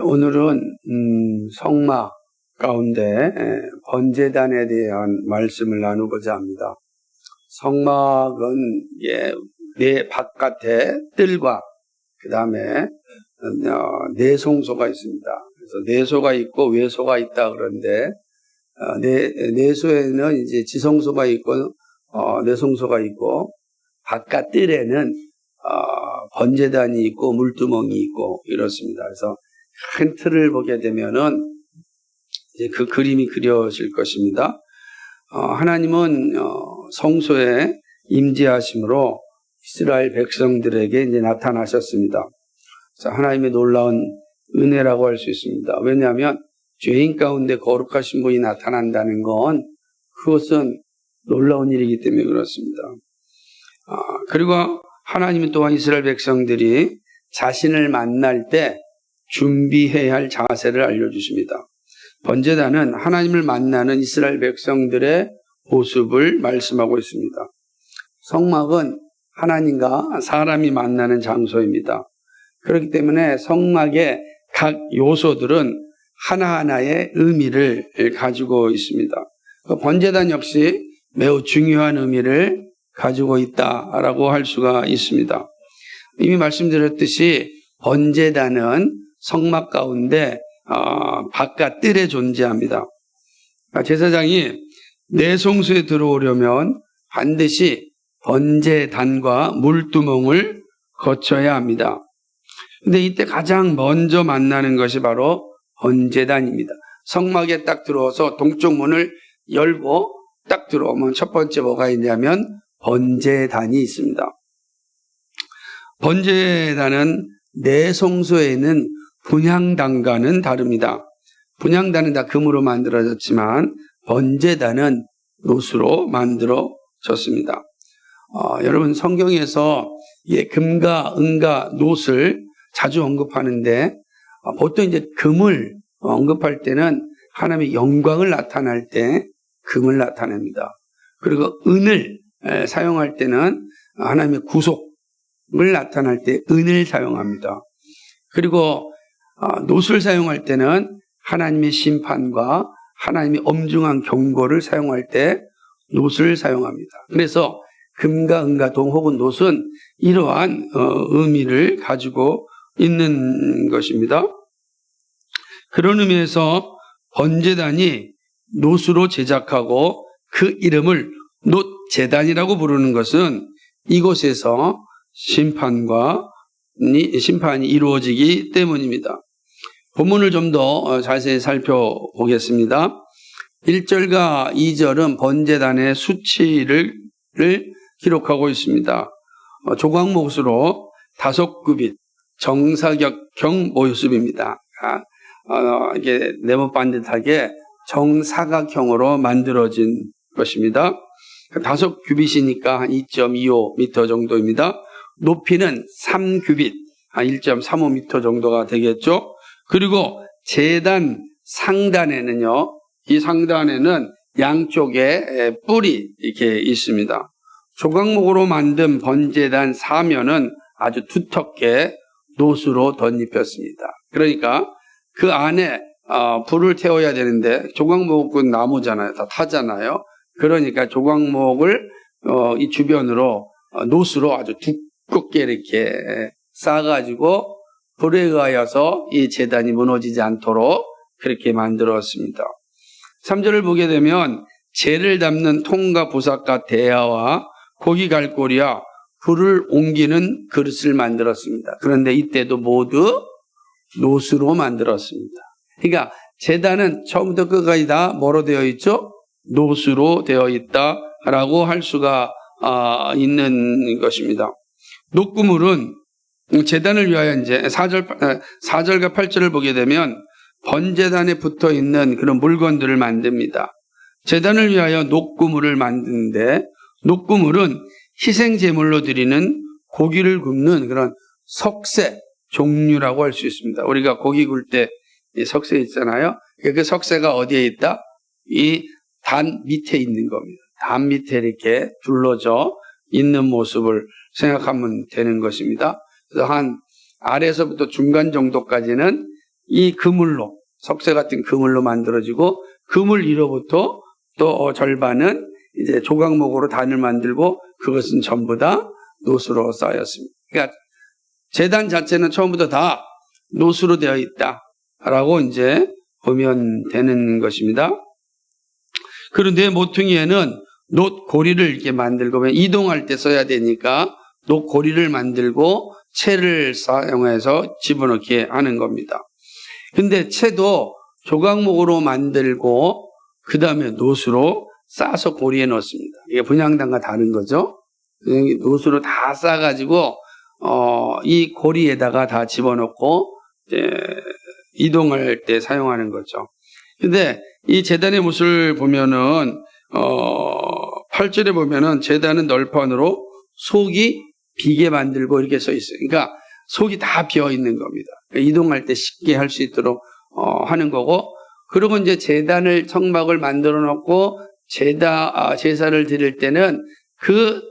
오늘은 성막 가운데 번제단에 대한 말씀을 나누고자 합니다. 성막은 내 바깥에 뜰과 그 다음에 내송소가 있습니다. 그래서 내소가 있고 외소가 있다 그러는데 내소에는 이제 지성소가 있고 내송소가 있고 바깥 뜰에는 번제단이 있고 물두멍이 있고 이렇습니다. 그래서 큰 틀을 보게 되면은 이제 그 그림이 그려질 것입니다. 하나님은 성소에 임재하심으로 이스라엘 백성들에게 이제 나타나셨습니다. 그래서 하나님의 놀라운 은혜라고 할 수 있습니다. 왜냐하면 죄인 가운데 거룩하신 분이 나타난다는 건 그것은 놀라운 일이기 때문에 그렇습니다. 그리고 하나님은 또한 이스라엘 백성들이 자신을 만날 때 준비해야 할 자세를 알려주십니다. 번제단은 하나님을 만나는 이스라엘 백성들의 모습을 말씀하고 있습니다. 성막은 하나님과 사람이 만나는 장소입니다. 그렇기 때문에 성막의 각 요소들은 하나하나의 의미를 가지고 있습니다. 번제단 역시 매우 중요한 의미를 가지고 있다라고 할 수가 있습니다. 이미 말씀드렸듯이 번제단은 성막 가운데 바깥 뜰에 존재합니다. 제사장이 내송소에 들어오려면 반드시 번제단과 물두멍을 거쳐야 합니다. 근데 이때 가장 먼저 만나는 것이 바로 번제단입니다. 성막에 딱 들어와서 동쪽 문을 열고 딱 들어오면 첫 번째 뭐가 있냐면 번제단이 있습니다. 번제단은 내송소에 있는 분향단과는 다릅니다. 분향단은 다 금으로 만들어졌지만 번제단은 노수로 만들어졌습니다. 여러분 성경에서 금과 은과 노를 자주 언급하는데 보통 이제 금을 언급할 때는 하나님의 영광을 나타낼 때 금을 나타냅니다. 그리고 은을 사용할 때는 하나님의 구속을 나타낼 때 은을 사용합니다. 그리고 노를 사용할 때는 하나님의 심판과 하나님의 엄중한 경고를 사용할 때 노를 사용합니다. 그래서 금과 은과 동 혹은 노는 이러한 의미를 가지고 있는 것입니다. 그런 의미에서 번제단이 노수로 제작하고 그 이름을 놋제단이라고 부르는 것은 이곳에서 심판이 이루어지기 때문입니다. 본문을 좀 더 자세히 살펴보겠습니다. 1절과 2절은 번제단의 수치를 기록하고 있습니다. 조각못으로 5규빗 정사각형 모습입니다. 이게 네모 반듯하게 정사각형으로 만들어진 것입니다. 5규빗이니까 한 2.25m 정도입니다. 높이는 3규빗, 1.35m 정도가 되겠죠. 그리고 제단 상단에는요, 이 상단에는 양쪽에 뿔이 이렇게 있습니다. 조각목으로 만든 번제단 사면은 아주 두텁게 노수로 덧입혔습니다. 그러니까 그 안에 불을 태워야 되는데 조각목은 나무잖아요. 다 타잖아요. 그러니까 조각목을 이 주변으로 노수로 아주 두껍게 이렇게 싸가지고 불에 의하여서 이 제단이 무너지지 않도록 그렇게 만들었습니다. 3절을 보게 되면 재를 담는 통과 부삭과 대야와 고기 갈고리와 불을 옮기는 그릇을 만들었습니다. 그런데 이때도 모두 노수로 만들었습니다. 그러니까 제단은 처음부터 끝까지 다 뭐로 되어 있죠? 노수로 되어 있다라고 할 수가 있는 것입니다. 녹구물은 제단을 위하여 이제 4절과 8절을 보게 되면 번제단에 붙어 있는 그런 물건들을 만듭니다. 제단을 위하여 녹구물을 만드는데 녹구물은 희생 제물로 드리는 고기를 굽는 그런 석쇠 종류라고 할 수 있습니다. 우리가 고기 굽을 때 석쇠 있잖아요. 그 석쇠가 어디에 있다? 이 단 밑에 있는 겁니다. 단 밑에 이렇게 둘러져 있는 모습을 생각하면 되는 것입니다. 그래서 한 아래에서부터 중간 정도까지는 이 그물로, 석쇠 같은 그물로 만들어지고, 그물 위로부터 또 절반은 이제 조각목으로 단을 만들고, 그것은 전부 다 노수로 쌓였습니다. 그러니까 제단 자체는 처음부터 다 노수로 되어 있다라고 이제 보면 되는 것입니다. 그런데 모퉁이에는 놋고리를 이렇게 만들고, 이동할 때 써야 되니까 놋고리를 만들고 채를 사용해서 집어넣게 하는 겁니다. 근데 채도 조각목으로 만들고 그 다음에 놋으로 싸서 고리에 넣습니다. 이게 분향단과 다른 거죠. 놋으로 다 싸가지고 이 고리에다가 다 집어넣고 이제 이동할 때 사용하는 거죠. 근데 이 제단의 모습을 보면은 8절에 보면은 제단은 널판으로 속이 비게 만들고 이렇게 써 있어요. 그러니까 속이 다 비어 있는 겁니다. 이동할 때 쉽게 할 수 있도록 하는 거고, 그리고 이제 제단을 성막을 만들어 놓고 제사를 드릴 때는 그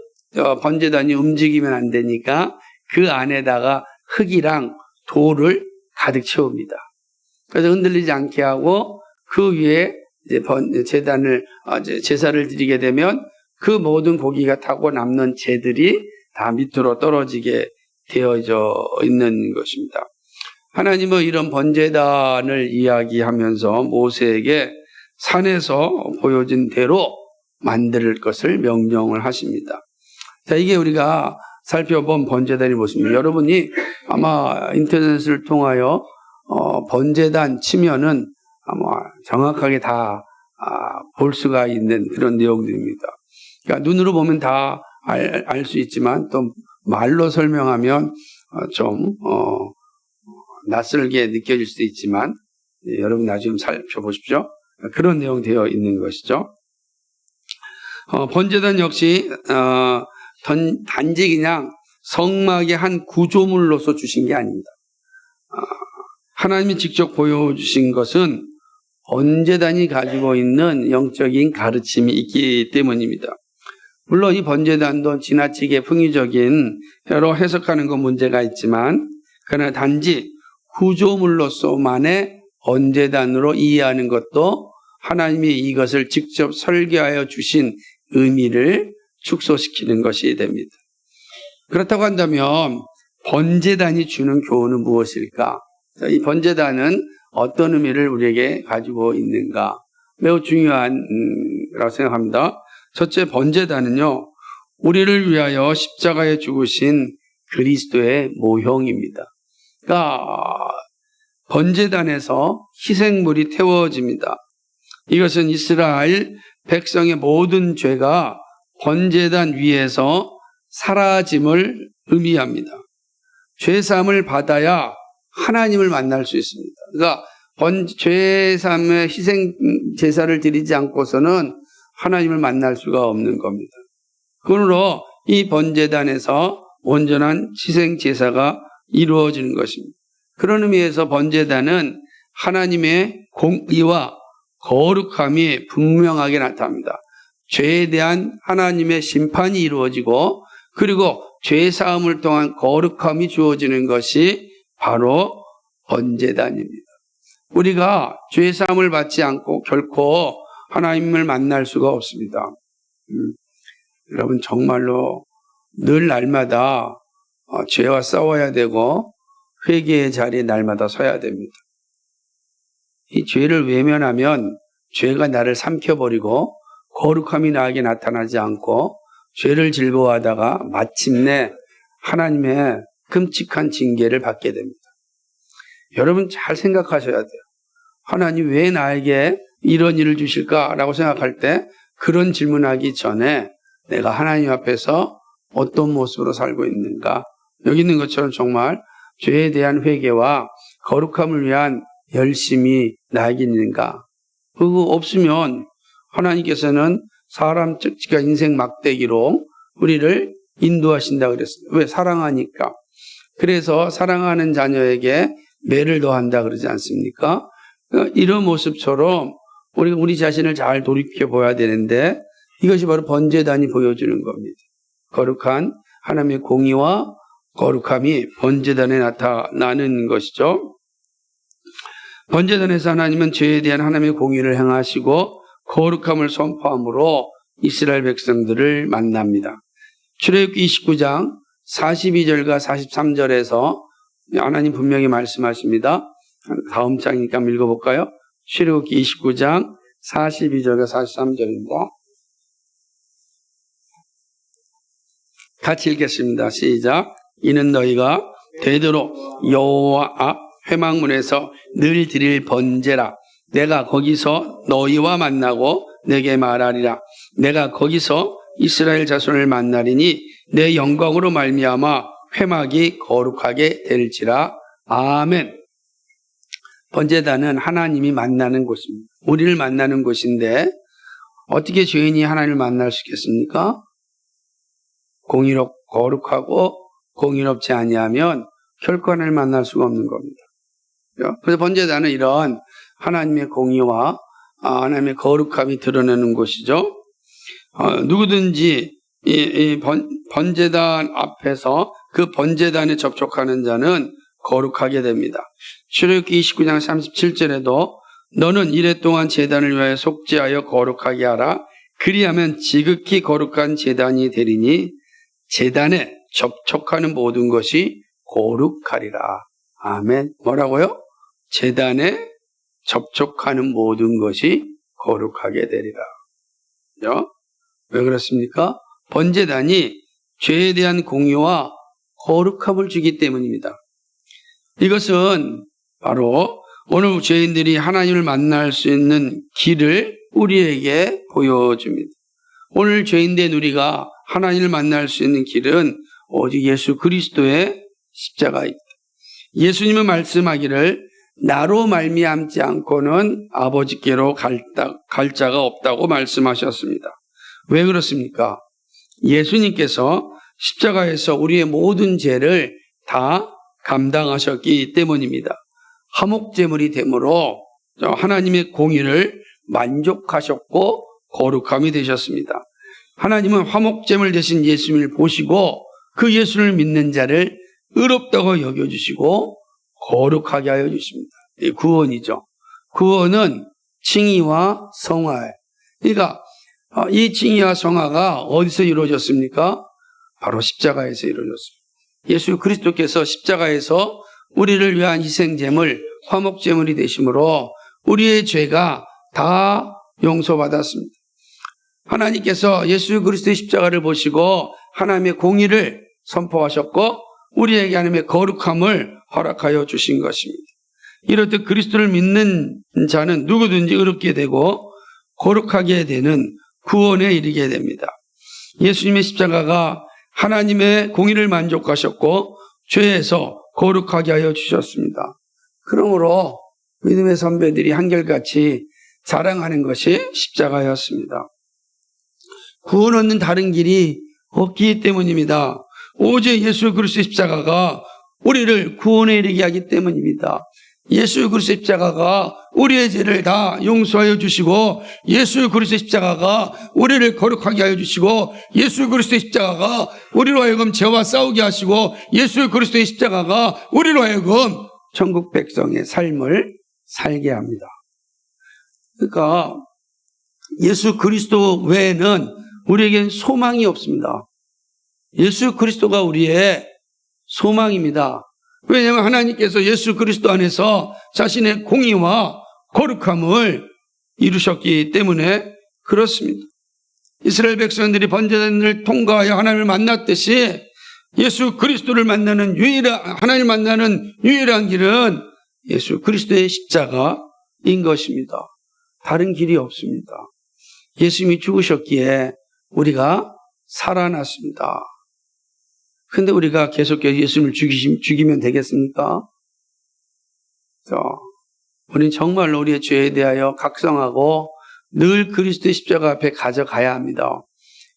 번제단이 움직이면 안 되니까 그 안에다가 흙이랑 돌을 가득 채웁니다. 그래서 흔들리지 않게 하고 그 위에 이제 제사를 드리게 되면 그 모든 고기가 타고 남는 재들이 다 밑으로 떨어지게 되어져 있는 것입니다. 하나님은 이런 번제단을 이야기하면서 모세에게 산에서 보여진 대로 만들 것을 명령을 하십니다. 자, 이게 우리가 살펴본 번제단의 모습입니다. 여러분이 아마 인터넷을 통하여 번제단 치면은 아마 정확하게 다 볼 수가 있는 그런 내용들입니다. 그러니까 눈으로 보면 다 알 수 있지만 또 말로 설명하면 좀 낯설게 느껴질 수도 있지만 여러분 나중에 살펴보십시오. 그런 내용 되어 있는 것이죠. 번제단 역시 단지 그냥 성막의 한 구조물로서 주신 게 아닙니다. 하나님이 직접 보여주신 것은 번제단이 가지고 있는 영적인 가르침이 있기 때문입니다. 물론 이 번제단도 지나치게 풍의적인 여러 해석하는 건 문제가 있지만, 그러나 단지 구조물로서만의 번제단으로 이해하는 것도 하나님이 이것을 직접 설계하여 주신 의미를 축소시키는 것이 됩니다. 그렇다고 한다면 번제단이 주는 교훈은 무엇일까? 이 번제단은 어떤 의미를 우리에게 가지고 있는가? 매우 중요한 라고 생각합니다. 첫째, 번제단은요, 우리를 위하여 십자가에 죽으신 그리스도의 모형입니다. 그러니까 번제단에서 희생물이 태워집니다. 이것은 이스라엘 백성의 모든 죄가 번제단 위에서 사라짐을 의미합니다. 죄사함을 받아야 하나님을 만날 수 있습니다. 그러니까 죄사함의 희생 제사를 드리지 않고서는 하나님을 만날 수가 없는 겁니다. 그러므로 이 번제단에서 온전한 희생 제사가 이루어지는 것입니다. 그런 의미에서 번제단은 하나님의 공의와 거룩함이 분명하게 나타납니다. 죄에 대한 하나님의 심판이 이루어지고, 그리고 죄 사함을 통한 거룩함이 주어지는 것이 바로 번제단입니다. 우리가 죄 사함을 받지 않고 결코 하나님을 만날 수가 없습니다. 여러분 정말로 늘 날마다 죄와 싸워야 되고 회개의 자리에 날마다 서야 됩니다. 이 죄를 외면하면 죄가 나를 삼켜버리고 거룩함이 나에게 나타나지 않고 죄를 즐거워하다가 마침내 하나님의 끔찍한 징계를 받게 됩니다. 여러분 잘 생각하셔야 돼요. 하나님 왜 나에게 이런 일을 주실까라고 생각할 때 그런 질문하기 전에 내가 하나님 앞에서 어떤 모습으로 살고 있는가, 여기 있는 것처럼 정말 죄에 대한 회개와 거룩함을 위한 열심이 나에게 있는가. 그거 없으면 하나님께서는 사람 즉지가 인생 막대기로 우리를 인도하신다 그랬습니다. 왜? 사랑하니까. 그래서 사랑하는 자녀에게 매를 더한다 그러지 않습니까? 이런 모습처럼 우리가 우리 자신을 잘 돌이켜 보아야 되는데, 이것이 바로 번제단이 보여주는 겁니다. 거룩한 하나님의 공의와 거룩함이 번제단에 나타나는 것이죠. 번제단에서 하나님은 죄에 대한 하나님의 공의를 행하시고 거룩함을 선포함으로 이스라엘 백성들을 만납니다. 출애굽기 29장 42절과 43절에서 하나님 분명히 말씀하십니다. 다음 장이니까 한번 읽어볼까요? 출애굽기 29장 42절과 43절입니다. 같이 읽겠습니다. 시작. 이는 너희가 되도록 여호와 앞 회막문에서 늘 드릴 번제라. 내가 거기서 너희와 만나고 내게 말하리라. 내가 거기서 이스라엘 자손을 만나리니 내 영광으로 말미암아 회막이 거룩하게 될지라. 아멘. 번제단은 하나님이 만나는 곳입니다. 우리를 만나는 곳인데 어떻게 죄인이 하나님을 만날 수 있겠습니까? 거룩하고 공의롭지 아니하면 결코 하나님을 만날 수가 없는 겁니다. 그래서 번제단은 이런 하나님의 공의와 하나님의 거룩함이 드러내는 곳이죠. 누구든지 이 번제단 앞에서 그 번제단에 접촉하는 자는 거룩하게 됩니다. 출애굽기 29장 37절에도 너는 이레 동안 제단을 위하여 속죄하여 거룩하게 하라. 그리하면 지극히 거룩한 제단이 되리니 제단에 접촉하는 모든 것이 거룩하리라. 아멘. 뭐라고요? 제단에 접촉하는 모든 것이 거룩하게 되리라. 왜 그렇습니까? 번제단이 죄에 대한 공의와 거룩함을 주기 때문입니다. 이것은 바로 오늘 죄인들이 하나님을 만날 수 있는 길을 우리에게 보여줍니다. 오늘 죄인된 우리가 하나님을 만날 수 있는 길은 오직 예수 그리스도의 십자가입니다. 예수님은 말씀하기를 나로 말미암지 않고는 아버지께로 갈 자가 없다고 말씀하셨습니다. 왜 그렇습니까? 예수님께서 십자가에서 우리의 모든 죄를 다 감당하셨기 때문입니다. 화목제물이 되므로 하나님의 공의를 만족하셨고 거룩함이 되셨습니다. 하나님은 화목제물 되신 예수님을 보시고 그 예수를 믿는 자를 의롭다고 여겨주시고 거룩하게 하여 주십니다. 이 구원이죠. 구원은 칭의와 성화. 그러니까 이 칭의와 성화가 어디서 이루어졌습니까? 바로 십자가에서 이루어졌습니다. 예수 그리스도께서 십자가에서 우리를 위한 희생제물, 화목제물이 되심으로 우리의 죄가 다 용서받았습니다. 하나님께서 예수 그리스도의 십자가를 보시고 하나님의 공의를 선포하셨고 우리에게 하나님의 거룩함을 허락하여 주신 것입니다. 이렇듯 그리스도를 믿는 자는 누구든지 의롭게 되고 거룩하게 되는 구원에 이르게 됩니다. 예수님의 십자가가 하나님의 공의를 만족하셨고 죄에서 거룩하게 하여 주셨습니다. 그러므로 믿음의 선배들이 한결같이 자랑하는 것이 십자가였습니다. 구원 얻는 다른 길이 없기 때문입니다. 오직 예수 그리스도의 십자가가 우리를 구원에 이르게 하기 때문입니다. 예수 그리스도의 십자가가 우리의 죄를 다 용서하여 주시고 예수 그리스도의 십자가가 우리를 거룩하게 하여 주시고 예수 그리스도의 십자가가 우리로 하여금 죄와 싸우게 하시고 예수 그리스도의 십자가가 우리로 하여금 천국 백성의 삶을 살게 합니다. 그러니까 예수 그리스도 외에는 우리에겐 소망이 없습니다. 예수 그리스도가 우리의 소망입니다. 왜냐하면 하나님께서 예수 그리스도 안에서 자신의 공의와 거룩함을 이루셨기 때문에 그렇습니다. 이스라엘 백성들이 번제단을 통과하여 하나님을 만났듯이 예수 그리스도를 만나는 하나님을 만나는 유일한 길은 예수 그리스도의 십자가인 것입니다. 다른 길이 없습니다. 예수님이 죽으셨기에 우리가 살아났습니다. 근데 우리가 계속해서 예수님을 죽이면 되겠습니까? 우리는 정말로 우리의 죄에 대하여 각성하고 늘 그리스도의 십자가 앞에 가져가야 합니다.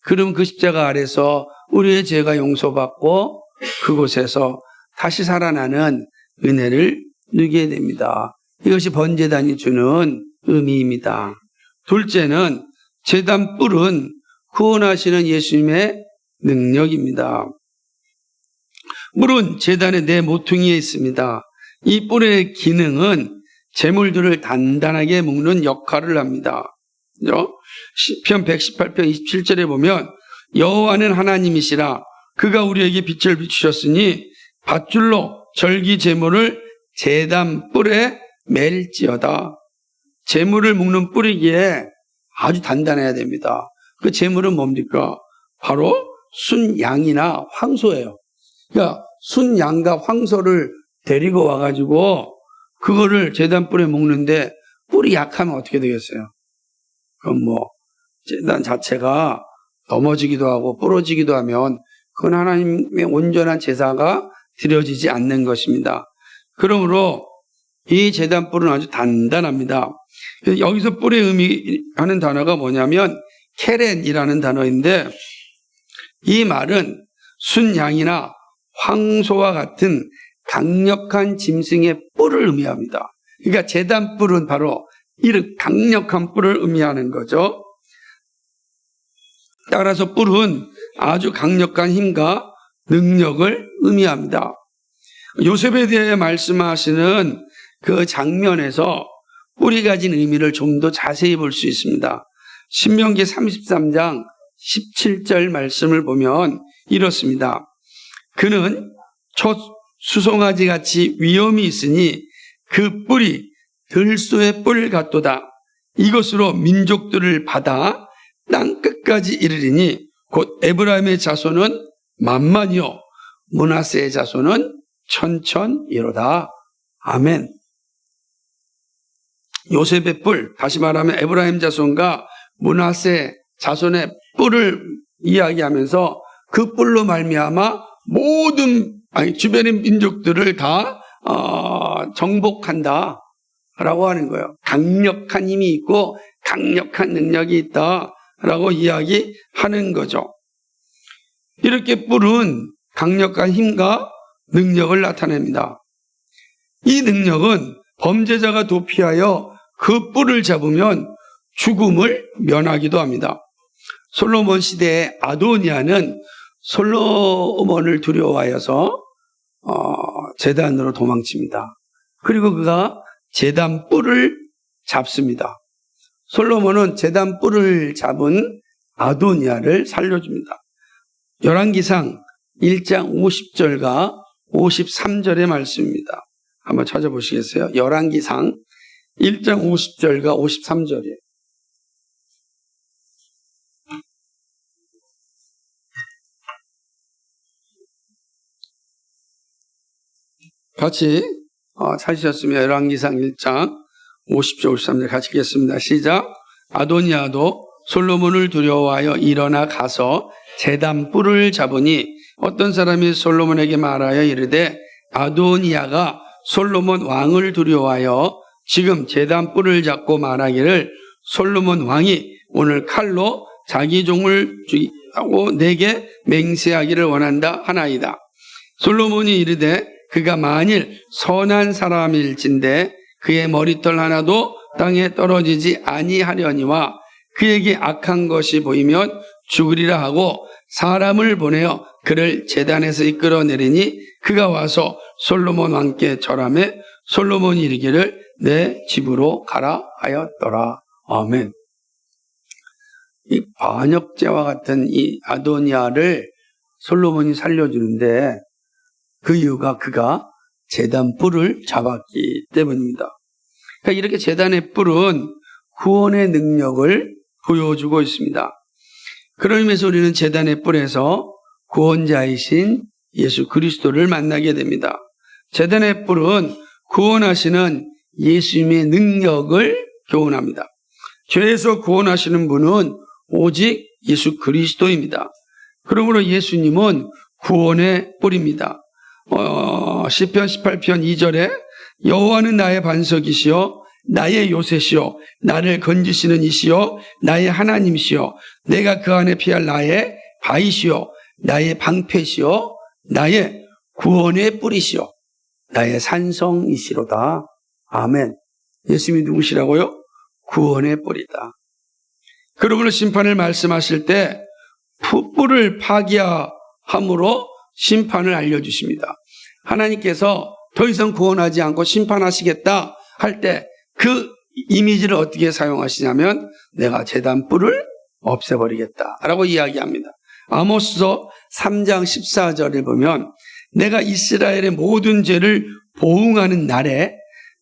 그럼 그 십자가 아래서 우리의 죄가 용서받고 그곳에서 다시 살아나는 은혜를 누리게 됩니다. 이것이 번제단이 주는 의미입니다. 둘째는 제단 뿔은 구원하시는 예수님의 능력입니다. 뿔은 제단의 네 모퉁이에 있습니다. 이 뿔의 기능은 재물들을 단단하게 묶는 역할을 합니다. 시편 118편 27절에 보면 여호와는 하나님이시라 그가 우리에게 빛을 비추셨으니 밧줄로 절기 재물을 제단 뿔에 맬지어다. 재물을 묶는 뿔이기에 아주 단단해야 됩니다. 그 재물은 뭡니까? 바로 순양이나 황소예요. 그러니까 순양과 황소를 데리고 와가지고 그거를 제단 뿔에 묶는데 뿔이 약하면 어떻게 되겠어요? 그럼 제단 자체가 넘어지기도 하고 부러지기도 하면 그건 하나님의 온전한 제사가 드려지지 않는 것입니다. 그러므로 이 제단 뿔은 아주 단단합니다. 여기서 뿔의 의미하는 단어가 뭐냐면 케렌이라는 단어인데 이 말은 순양이나 황소와 같은 강력한 짐승의 뿔을 의미합니다. 그러니까 제단 뿔은 바로 이런 강력한 뿔을 의미하는 거죠. 따라서 뿔은 아주 강력한 힘과 능력을 의미합니다. 요셉에 대해 말씀하시는 그 장면에서 뿔이 가진 의미를 좀 더 자세히 볼 수 있습니다. 신명기 33장 17절 말씀을 보면 이렇습니다. 그는 첫 수송아지 같이 위엄이 있으니 그 뿔이 들소의 뿔 같도다. 이것으로 민족들을 받아 땅 끝까지 이르리니 곧 에브라임의 자손은 만만이요 므낫세의 자손은 천천이로다. 아멘. 요셉의 뿔, 다시 말하면 에브라임 자손과 므낫세 자손의 뿔을 이야기하면서 그 뿔로 말미암아 모든 주변의 민족들을 다 정복한다 라고 하는 거예요. 강력한 힘이 있고 강력한 능력이 있다 라고 이야기하는 거죠. 이렇게 뿔은 강력한 힘과 능력을 나타냅니다. 이 능력은 범죄자가 도피하여 그 뿔을 잡으면 죽음을 면하기도 합니다. 솔로몬 시대의 아도니아는 솔로몬을 두려워하여서 제단으로 도망칩니다. 그리고 그가 제단 뿔을 잡습니다. 솔로몬은 제단 뿔을 잡은 아도니아를 살려줍니다. 열왕기상 1장 50절과 53절의 말씀입니다. 한번 찾아보시겠어요? 열왕기상 1장 50절과 53절이에요. 같이 찾으셨으면 열왕기상 1장 50절 53절 같이 읽겠습니다. 시작. 아도니아도 솔로몬을 두려워하여 일어나 가서 제단 뿔을 잡으니 어떤 사람이 솔로몬에게 말하여 이르되 아도니아가 솔로몬 왕을 두려워하여 지금 제단 뿔을 잡고 말하기를 솔로몬 왕이 오늘 칼로 자기 종을 죽이고 내게 맹세하기를 원한다 하나이다. 솔로몬이 이르되 그가 만일 선한 사람일진데 그의 머리털 하나도 땅에 떨어지지 아니하려니와 그에게 악한 것이 보이면 죽으리라 하고 사람을 보내어 그를 제단에서 이끌어내리니 그가 와서 솔로몬 왕께 절하매 솔로몬이 이르기를 내 집으로 가라 하였더라. 아멘. 이 반역죄와 같은 이 아도니아를 솔로몬이 살려주는데 그 이유가 그가 제단 뿔을 잡았기 때문입니다. 그러니까 이렇게 제단의 뿔은 구원의 능력을 보여주고 있습니다. 그런 의미에서 우리는 제단의 뿔에서 구원자이신 예수 그리스도를 만나게 됩니다. 제단의 뿔은 구원하시는 예수님의 능력을 교훈합니다. 죄에서 구원하시는 분은 오직 예수 그리스도입니다. 그러므로 예수님은 구원의 뿔입니다. 시편 18편 2절에 여호와는 나의 반석이시여 나의 요새시여 나를 건지시는 이시여 나의 하나님이시여 내가 그 안에 피할 나의 바위시여 나의 방패시여 나의 구원의 뿔이시여 나의 산성이시로다. 아멘. 예수님이 누구시라고요? 구원의 뿔이다. 그러므로 심판을 말씀하실 때 뿔을 파기함으로 심판을 알려주십니다. 하나님께서 더 이상 구원하지 않고 심판하시겠다 할 때 그 이미지를 어떻게 사용하시냐면 내가 제단 뿔을 없애버리겠다라고 이야기합니다. 아모스서 3장 14절에 보면 내가 이스라엘의 모든 죄를 보응하는 날에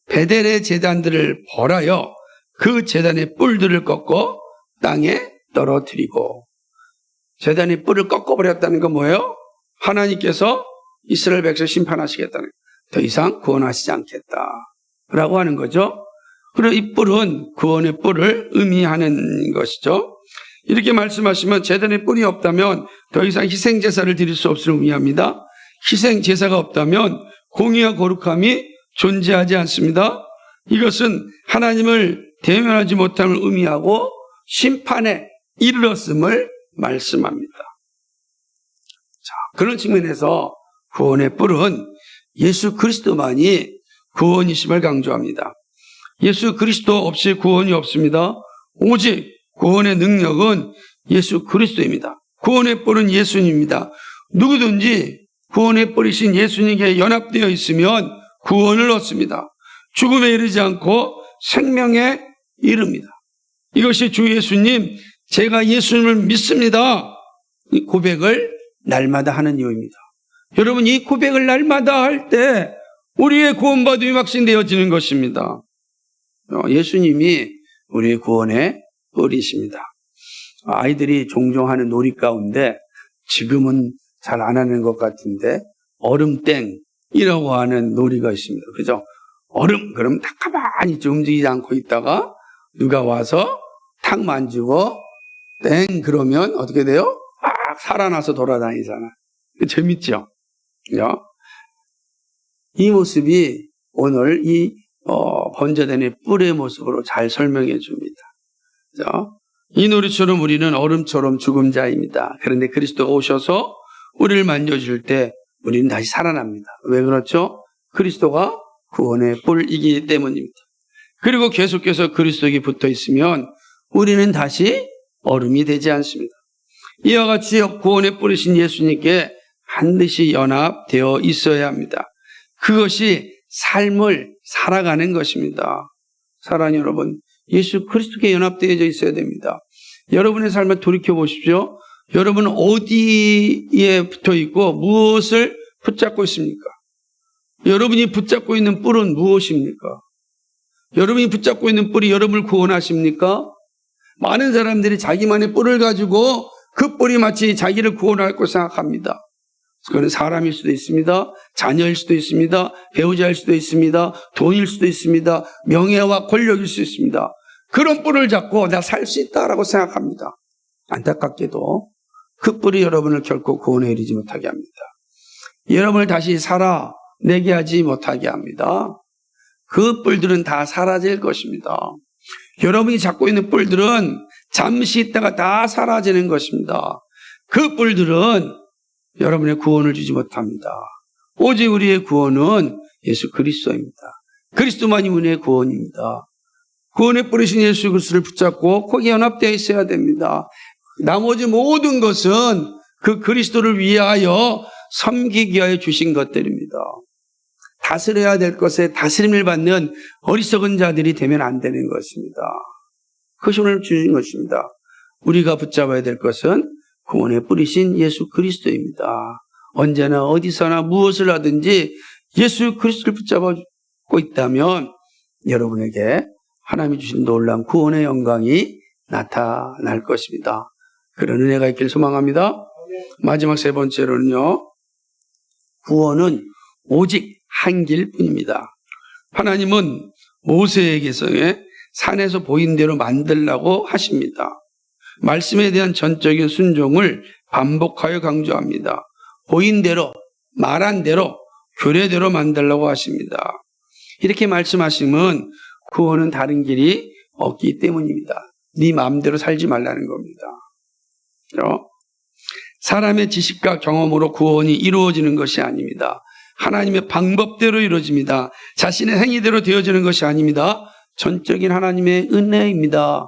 베델의 제단들을 벌하여 그 제단의 뿔들을 꺾어 땅에 떨어뜨리고. 제단의 뿔을 꺾어버렸다는 건 뭐예요? 하나님께서 이스라엘 백성을 심판하시겠다는 거예요. 더 이상 구원하시지 않겠다라고 하는 거죠. 그리고 이 뿔은 구원의 뿔을 의미하는 것이죠. 이렇게 말씀하시면 제단의 뿔이 없다면 더 이상 희생제사를 드릴 수 없음을 의미합니다. 희생제사가 없다면 공의와 거룩함이 존재하지 않습니다. 이것은 하나님을 대면하지 못함을 의미하고 심판에 이르렀음을 말씀합니다. 자, 그런 측면에서 구원의 뿔은 예수 그리스도만이 구원이심을 강조합니다. 예수 그리스도 없이 구원이 없습니다. 오직 구원의 능력은 예수 그리스도입니다. 구원의 뿔은 예수님입니다. 누구든지 구원의 뿔이신 예수님께 연합되어 있으면 구원을 얻습니다. 죽음에 이르지 않고 생명에 이릅니다. 이것이 주 예수님, 제가 예수님을 믿습니다. 이 고백을 날마다 하는 이유입니다. 여러분, 이 고백을 날마다 할 때 우리의 구원받음이 확신되어지는 것입니다. 예수님이 우리의 구원의 뿔이십니다. 아이들이 종종 하는 놀이 가운데 지금은 잘 안 하는 것 같은데 얼음땡이라고 하는 놀이가 있습니다. 그죠? 얼음, 그럼 딱 가만히 움직이지 않고 있다가 누가 와서 탁 만지고 땡 그러면 어떻게 돼요? 막 살아나서 돌아다니잖아. 재밌죠? 그죠? 이 모습이 오늘 이 번제단의 뿔의 모습으로 잘 설명해 줍니다. 그죠? 이 놀이처럼 우리는 얼음처럼 죽은 자입니다. 그런데 그리스도가 오셔서 우리를 만져줄 때 우리는 다시 살아납니다. 왜 그렇죠? 그리스도가 구원의 뿔이기 때문입니다. 그리고 계속해서 그리스도에게 붙어 있으면 우리는 다시 얼음이 되지 않습니다. 이와 같이 구원의 뿔이신 예수님께 반드시 연합되어 있어야 합니다. 그것이 삶을 살아가는 것입니다. 사랑하는 여러분, 예수 그리스도께 연합되어져 있어야 됩니다. 여러분의 삶을 돌이켜 보십시오. 여러분은 어디에 붙어 있고 무엇을 붙잡고 있습니까? 여러분이 붙잡고 있는 뿔은 무엇입니까? 여러분이 붙잡고 있는 뿔이 여러분을 구원하십니까? 많은 사람들이 자기만의 뿔을 가지고 그 뿔이 마치 자기를 구원할 것을 생각합니다. 그건 사람일 수도 있습니다. 자녀일 수도 있습니다. 배우자일 수도 있습니다. 돈일 수도 있습니다. 명예와 권력일 수 있습니다. 그런 뿔을 잡고 내가 살 수 있다라고 생각합니다. 안타깝게도 그 뿔이 여러분을 결코 구원에 이르지 못하게 합니다. 여러분을 다시 살아내게 하지 못하게 합니다. 그 뿔들은 다 사라질 것입니다. 여러분이 잡고 있는 뿔들은 잠시 있다가 다 사라지는 것입니다. 그 뿔들은 여러분의 구원을 주지 못합니다. 오직 우리의 구원은 예수 그리스도입니다. 그리스도만이 우리의 구원입니다. 구원의 뿔이신 예수 그리스도를 붙잡고 거기에 연합되어 있어야 됩니다. 나머지 모든 것은 그 그리스도를 위하여 섬기기 위하여 주신 것들입니다. 다스려야 될 것에 다스림을 받는 어리석은 자들이 되면 안 되는 것입니다. 그것이 오늘 주신 것입니다. 우리가 붙잡아야 될 것은 구원의 뿔이신 예수 그리스도입니다. 언제나 어디서나 무엇을 하든지 예수 그리스도를 붙잡고 있다면 여러분에게 하나님이 주신 놀라운 구원의 영광이 나타날 것입니다. 그런 은혜가 있길 소망합니다. 마지막 세 번째로는요, 구원은 오직 한 길뿐입니다. 하나님은 모세에게서 산에서 보인 대로 만들라고 하십니다. 말씀에 대한 전적인 순종을 반복하여 강조합니다. 보인 대로, 말한 대로, 규례대로 만들라고 하십니다. 이렇게 말씀하시면 구원은 다른 길이 없기 때문입니다. 네 마음대로 살지 말라는 겁니다. 사람의 지식과 경험으로 구원이 이루어지는 것이 아닙니다. 하나님의 방법대로 이루어집니다. 자신의 행위대로 되어지는 것이 아닙니다. 전적인 하나님의 은혜입니다.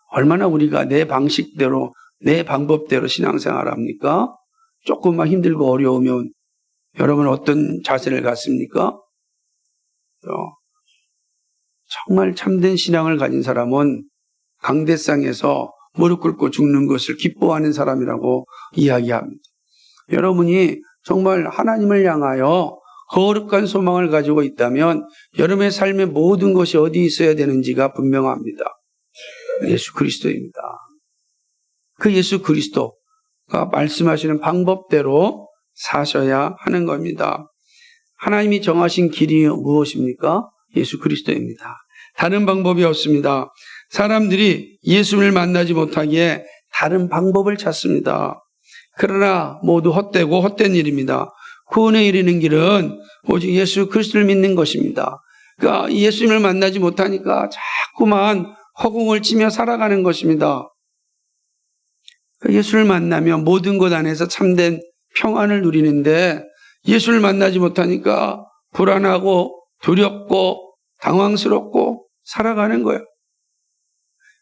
얼마나 우리가 내 방식대로, 내 방법대로 신앙생활 합니까? 조금만 힘들고 어려우면 여러분 어떤 자세를 갖습니까? 정말 참된 신앙을 가진 사람은 강대상에서 무릎 꿇고 죽는 것을 기뻐하는 사람이라고 이야기합니다. 여러분이 정말 하나님을 향하여 거룩한 소망을 가지고 있다면 여러분의 삶의 모든 것이 어디 있어야 되는지가 분명합니다. 예수 그리스도입니다. 그 예수 그리스도가 말씀하시는 방법대로 사셔야 하는 겁니다. 하나님이 정하신 길이 무엇입니까? 예수 그리스도입니다. 다른 방법이 없습니다. 사람들이 예수를 만나지 못하기에 다른 방법을 찾습니다. 그러나 모두 헛되고 헛된 일입니다. 구원에 이르는 길은 오직 예수 그리스도를 믿는 것입니다. 그러니까 예수님을 만나지 못하니까 자꾸만 허공을 치며 살아가는 것입니다. 예수를 만나면 모든 것 안에서 참된 평안을 누리는데 예수를 만나지 못하니까 불안하고 두렵고 당황스럽고 살아가는 거예요.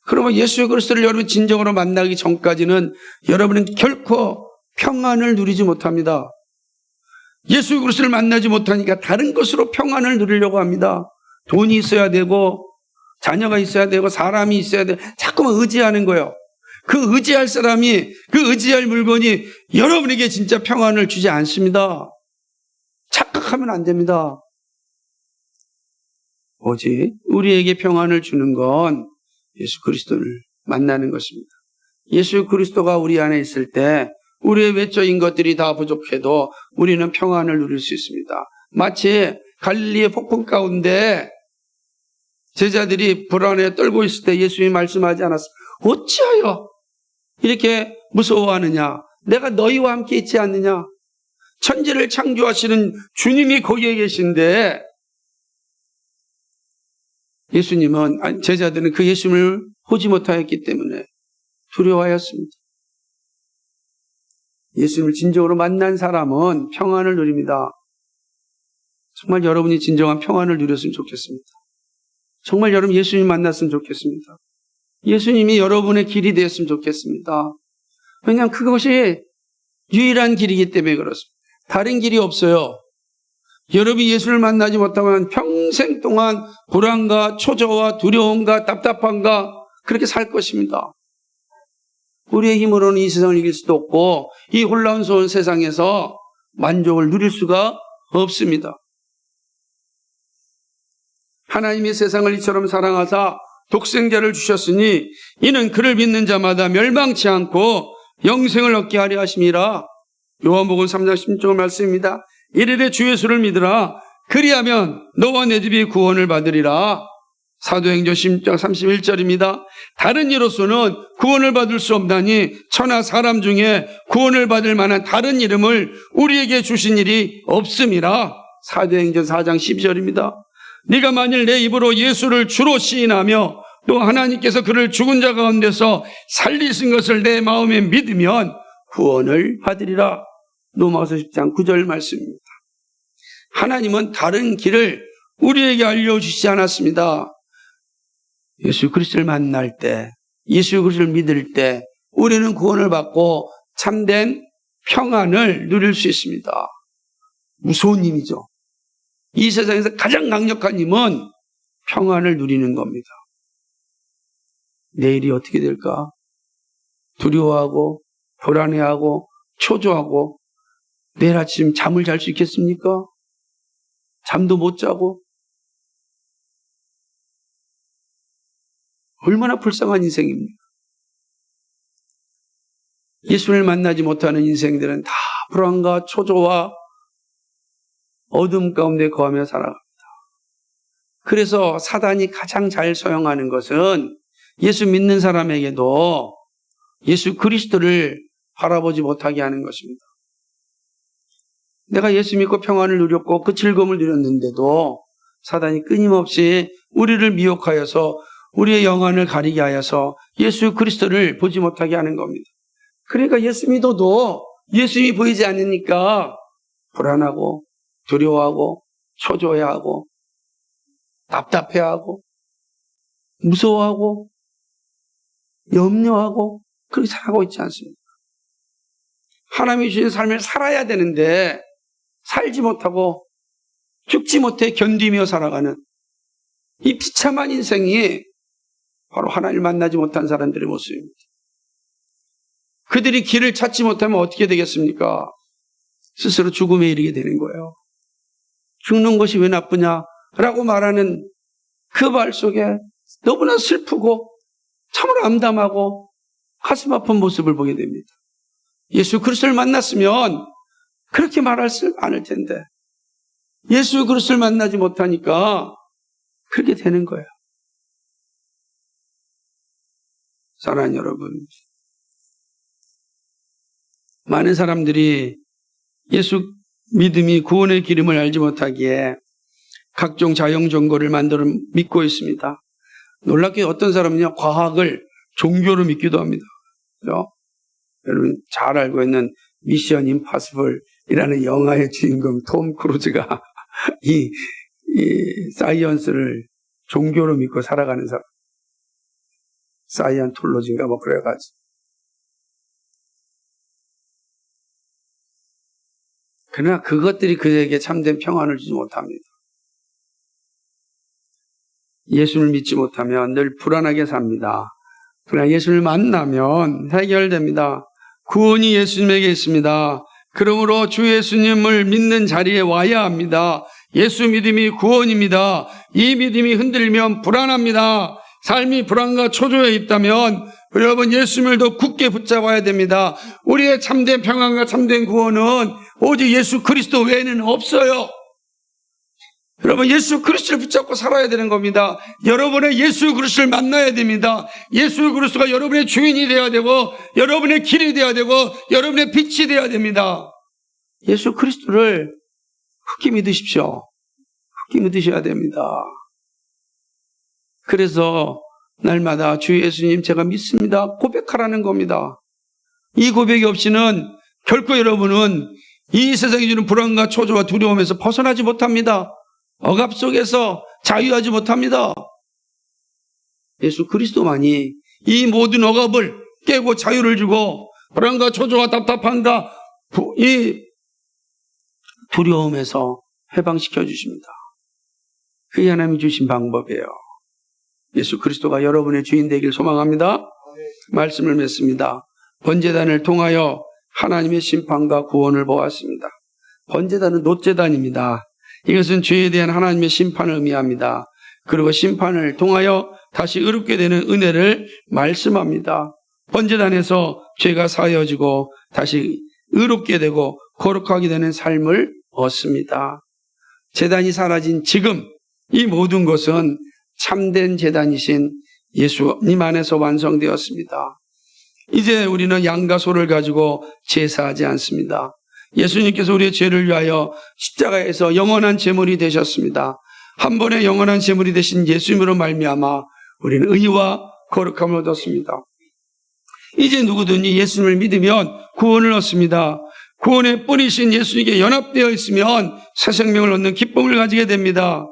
그러면 예수 그리스도를 여러분 진정으로 만나기 전까지는 여러분은 결코 평안을 누리지 못합니다. 예수 그리스도를 만나지 못하니까 다른 것으로 평안을 누리려고 합니다. 돈이 있어야 되고 자녀가 있어야 되고 사람이 있어야 되고 자꾸만 의지하는 거예요. 그 의지할 사람이 그 의지할 물건이 여러분에게 진짜 평안을 주지 않습니다. 착각하면 안 됩니다. 오직 우리에게 평안을 주는 건 예수 그리스도를 만나는 것입니다. 예수 그리스도가 우리 안에 있을 때 우리의 외적인 것들이 다 부족해도 우리는 평안을 누릴 수 있습니다. 마치 갈릴리의 폭풍 가운데 제자들이 불안에 떨고 있을 때 예수님이 말씀하지 않았습니까? 어찌하여 이렇게 무서워하느냐? 내가 너희와 함께 있지 않느냐? 천지를 창조하시는 주님이 거기에 계신데 예수님은 제자들은 그 예수님을 보지 못하였기 때문에 두려워하였습니다. 예수님을 진정으로 만난 사람은 평안을 누립니다. 정말 여러분이 진정한 평안을 누렸으면 좋겠습니다. 정말 여러분 예수님 만났으면 좋겠습니다. 예수님이 여러분의 길이 되었으면 좋겠습니다. 왜냐하면 그것이 유일한 길이기 때문에 그렇습니다. 다른 길이 없어요. 여러분이 예수를 만나지 못하면 평생 동안 불안과 초조와 두려움과 답답함과 그렇게 살 것입니다. 우리의 힘으로는 이 세상을 이길 수도 없고 이 혼란스러운 세상에서 만족을 누릴 수가 없습니다. 하나님이 세상을 이처럼 사랑하사 독생자를 주셨으니 이는 그를 믿는 자마다 멸망치 않고 영생을 얻게 하려 하심이라. 요한복음 3장 16절 말씀입니다. 이르되 주 예수를 믿으라. 그리하면 너와 내 집이 구원을 받으리라. 사도행전 16장 31절입니다. 다른 이로서는 구원을 받을 수 없나니 천하 사람 중에 구원을 받을 만한 다른 이름을 우리에게 주신 일이 없음이라. 사도행전 4장 12절입니다. 네가 만일 내 입으로 예수를 주로 시인하며 또 하나님께서 그를 죽은 자 가운데서 살리신 것을 내 마음에 믿으면 구원을 받으리라. 로마서 10장 9절 말씀입니다. 하나님은 다른 길을 우리에게 알려주시지 않았습니다. 예수 그리스도를 만날 때, 예수 그리스도를 믿을 때 우리는 구원을 받고 참된 평안을 누릴 수 있습니다. 무서운 힘이죠. 이 세상에서 가장 강력한 힘은 평안을 누리는 겁니다. 내일이 어떻게 될까? 두려워하고 불안해하고 초조하고 내일 아침 잠을 잘 수 있겠습니까? 잠도 못 자고 얼마나 불쌍한 인생입니까? 예수를 만나지 못하는 인생들은 다 불안과 초조와 어둠 가운데 거하며 살아갑니다. 그래서 사단이 가장 잘 사용하는 것은 예수 믿는 사람에게도 예수 그리스도를 바라보지 못하게 하는 것입니다. 내가 예수 믿고 평안을 누렸고 그 즐거움을 누렸는데도 사단이 끊임없이 우리를 미혹하여서 우리의 영안을 가리게 하여서 예수 그리스도를 보지 못하게 하는 겁니다. 그러니까 예수 믿어도 예수님이 보이지 않으니까 불안하고 두려워하고 초조해하고 답답해하고 무서워하고 염려하고 그렇게 살아가고 있지 않습니까? 하나님이 주신 삶을 살아야 되는데 살지 못하고 죽지 못해 견디며 살아가는 이 비참한 인생이 바로 하나님을 만나지 못한 사람들의 모습입니다. 그들이 길을 찾지 못하면 어떻게 되겠습니까? 스스로 죽음에 이르게 되는 거예요. 죽는 것이 왜 나쁘냐라고 말하는 그 말 속에 너무나 슬프고 참으로 암담하고 가슴 아픈 모습을 보게 됩니다. 예수 그리스도를 만났으면 그렇게 말할 수 않을 텐데 예수 그리스도를 만나지 못하니까 그렇게 되는 거예요. 사랑하는 여러분, 많은 사람들이 예수 믿음이 구원의 기름을 알지 못하기에 각종 자영 종교를 만들어 믿고 있습니다. 놀랍게 어떤 사람은요, 과학을 종교로 믿기도 합니다. 그렇죠? 여러분 잘 알고 있는 미션 임파서블이라는 영화의 주인공 톰 크루즈가 이 사이언스를 종교로 믿고 살아가는 사람. 사이언톨로지인가 뭐 그래가지고. 그러나 그것들이 그에게 참된 평안을 주지 못합니다. 예수를 믿지 못하면 늘 불안하게 삽니다. 그러나 예수를 만나면 해결됩니다. 구원이 예수님에게 있습니다. 그러므로 주 예수님을 믿는 자리에 와야 합니다. 예수 믿음이 구원입니다. 이 믿음이 흔들리면 불안합니다. 삶이 불안과 초조에 있다면 여러분 예수님을 더 굳게 붙잡아야 됩니다. 우리의 참된 평안과 참된 구원은 오직 예수 그리스도 외에는 없어요. 여러분 예수 그리스도를 붙잡고 살아야 되는 겁니다. 여러분의 예수 그리스도를 만나야 됩니다. 예수 그리스도가 여러분의 주인이 되어야 되고 여러분의 길이 되어야 되고 여러분의 빛이 되어야 됩니다. 예수 그리스도를 굳게 믿으십시오. 굳게 믿으셔야 됩니다. 그래서 날마다 주 예수님 제가 믿습니다 고백하라는 겁니다. 이 고백이 없이는 결코 여러분은 이 세상이 주는 불안과 초조와 두려움에서 벗어나지 못합니다. 억압 속에서 자유하지 못합니다. 예수 그리스도만이 이 모든 억압을 깨고 자유를 주고 불안과 초조와 답답함과 이 두려움에서 해방시켜 주십니다. 그게 하나님이 주신 방법이에요. 예수 그리스도가 여러분의 주인 되길 소망합니다. 말씀을 맺습니다. 번제단을 통하여 하나님의 심판과 구원을 보았습니다. 번제단은 놋제단입니다. 이것은 죄에 대한 하나님의 심판을 의미합니다. 그리고 심판을 통하여 다시 의롭게 되는 은혜를 말씀합니다. 번제단에서 죄가 사여지고 다시 의롭게 되고 거룩하게 되는 삶을 얻습니다. 제단이 사라진 지금 이 모든 것은 참된 제단이신 예수님 안에서 완성되었습니다. 이제 우리는 양과 소를 가지고 제사하지 않습니다. 예수님께서 우리의 죄를 위하여 십자가에서 영원한 제물이 되셨습니다. 한 번의 영원한 제물이 되신 예수님으로 말미암아 우리는 의와 거룩함을 얻었습니다. 이제 누구든지 예수님을 믿으면 구원을 얻습니다. 구원의 뿌리신 예수님께 연합되어 있으면 새 생명을 얻는 기쁨을 가지게 됩니다.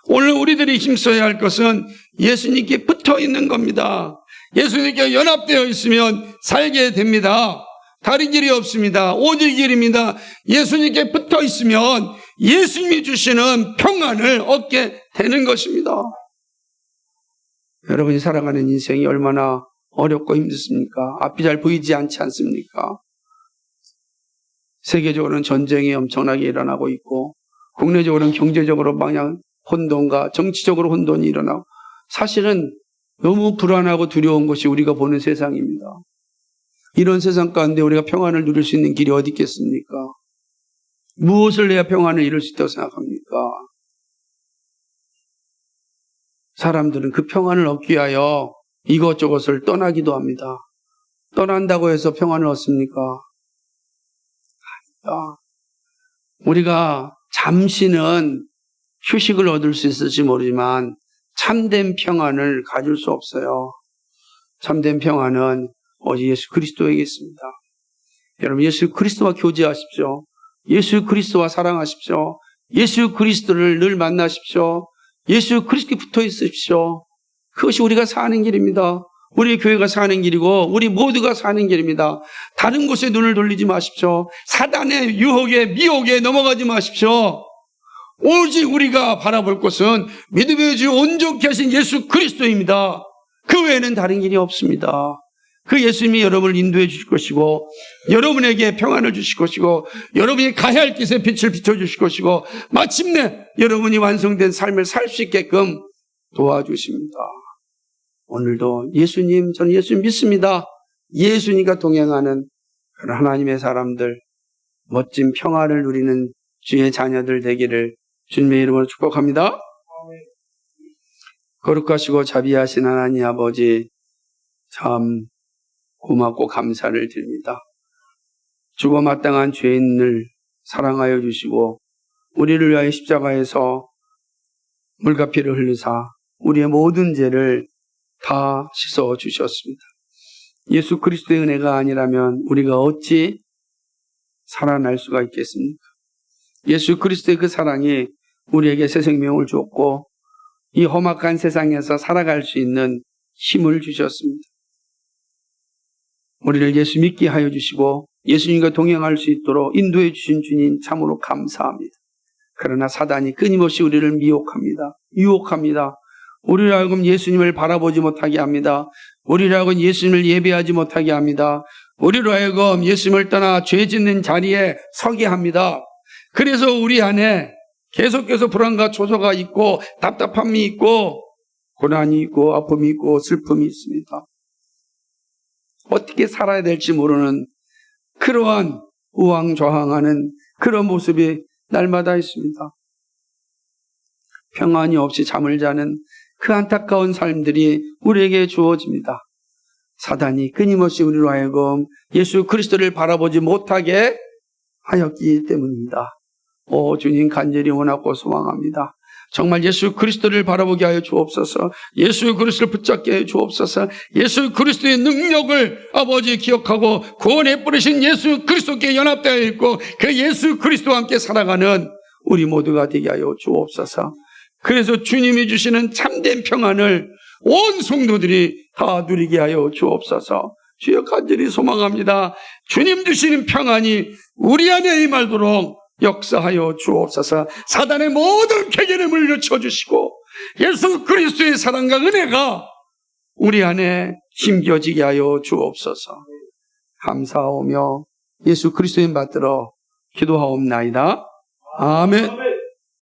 오늘 우리들이 힘써야 할 것은 예수님께 붙어 있는 겁니다. 예수님께 연합되어 있으면 살게 됩니다. 다른 길이 없습니다. 오직 길입니다. 예수님께 붙어 있으면 예수님이 주시는 평안을 얻게 되는 것입니다. 여러분이 살아가는 인생이 얼마나 어렵고 힘들습니까? 앞이 잘 보이지 않지 않습니까? 세계적으로는 전쟁이 엄청나게 일어나고 있고 국내적으로는 경제적으로 마냥 혼돈과 정치적으로 혼돈이 일어나고 사실은 너무 불안하고 두려운 것이 우리가 보는 세상입니다. 이런 세상 가운데 우리가 평안을 누릴 수 있는 길이 어디 있겠습니까? 무엇을 해야 평안을 이룰 수 있다고 생각합니까? 사람들은 그 평안을 얻기 위하여 이것저것을 떠나기도 합니다. 떠난다고 해서 평안을 얻습니까? 아니다. 우리가 잠시는 휴식을 얻을 수 있을지 모르지만 참된 평안을 가질 수 없어요. 참된 평안은 오직 예수 그리스도에게 있습니다. 여러분 예수 그리스도와 교제하십시오. 예수 그리스도와 사랑하십시오. 예수 그리스도를 늘 만나십시오. 예수 그리스도께 붙어 있으십시오. 그것이 우리가 사는 길입니다. 우리 교회가 사는 길이고 우리 모두가 사는 길입니다. 다른 곳에 눈을 돌리지 마십시오. 사단의 유혹에 미혹에 넘어가지 마십시오. 오직 우리가 바라볼 것은 믿음의 주 온전케 하신 예수 그리스도입니다. 그 외에는 다른 길이 없습니다. 그 예수님이 여러분을 인도해 주실 것이고, 여러분에게 평안을 주실 것이고, 여러분이 가야 할 길에 빛을 비춰주실 것이고, 마침내 여러분이 완성된 삶을 살 수 있게끔 도와주십니다. 오늘도 예수님, 저는 예수님 믿습니다. 예수님과 동행하는 그런 하나님의 사람들, 멋진 평안을 누리는 주의 자녀들 되기를 주님의 이름으로 축복합니다. 거룩하시고 자비하신 하나님 아버지, 참 고맙고 감사를 드립니다. 죽어 마땅한 죄인을 사랑하여 주시고 우리를 위하여 십자가에서 물과 피를 흘리사 우리의 모든 죄를 다 씻어 주셨습니다. 예수 그리스도의 은혜가 아니라면 우리가 어찌 살아날 수가 있겠습니까? 예수 그리스도의 그 사랑이 우리에게 새 생명을 주었고 이 험악한 세상에서 살아갈 수 있는 힘을 주셨습니다. 우리를 예수 믿게 하여 주시고 예수님과 동행할 수 있도록 인도해 주신 주님 참으로 감사합니다. 그러나 사단이 끊임없이 우리를 미혹합니다. 유혹합니다. 우리를 하여금 예수님을 바라보지 못하게 합니다. 우리를 하여금 예수님을 예배하지 못하게 합니다. 우리로 하여금 예수님을 떠나 죄 짓는 자리에 서게 합니다. 그래서 우리 안에 계속해서 불안과 초조가 있고 답답함이 있고 고난이 있고 아픔이 있고 슬픔이 있습니다. 어떻게 살아야 될지 모르는 그러한 우왕좌왕하는 그런 모습이 날마다 있습니다. 평안이 없이 잠을 자는 그 안타까운 삶들이 우리에게 주어집니다. 사단이 끊임없이 우리로 하여금 예수 그리스도를 바라보지 못하게 하였기 때문입니다. 오 주님, 간절히 원하고 소망합니다. 정말 예수 그리스도를 바라보게 하여 주옵소서. 예수 그리스도를 붙잡게 하여 주옵소서. 예수 그리스도의 능력을 아버지 기억하고 구원해 뿌리신 예수 그리스도께 연합되어 있고 그 예수 그리스도와 함께 살아가는 우리 모두가 되게 하여 주옵소서. 그래서 주님이 주시는 참된 평안을 온 성도들이 다 누리게 하여 주옵소서. 주여, 간절히 소망합니다. 주님 주시는 평안이 우리 안에 임하도록 역사하여 주옵소서. 사단의 모든 쾌계를 물리쳐 주시고 예수 그리스도의 사랑과 은혜가 우리 안에 심겨지게 하여 주옵소서. 감사하오며 예수 그리스도의 받들어 기도하옵나이다. 아멘.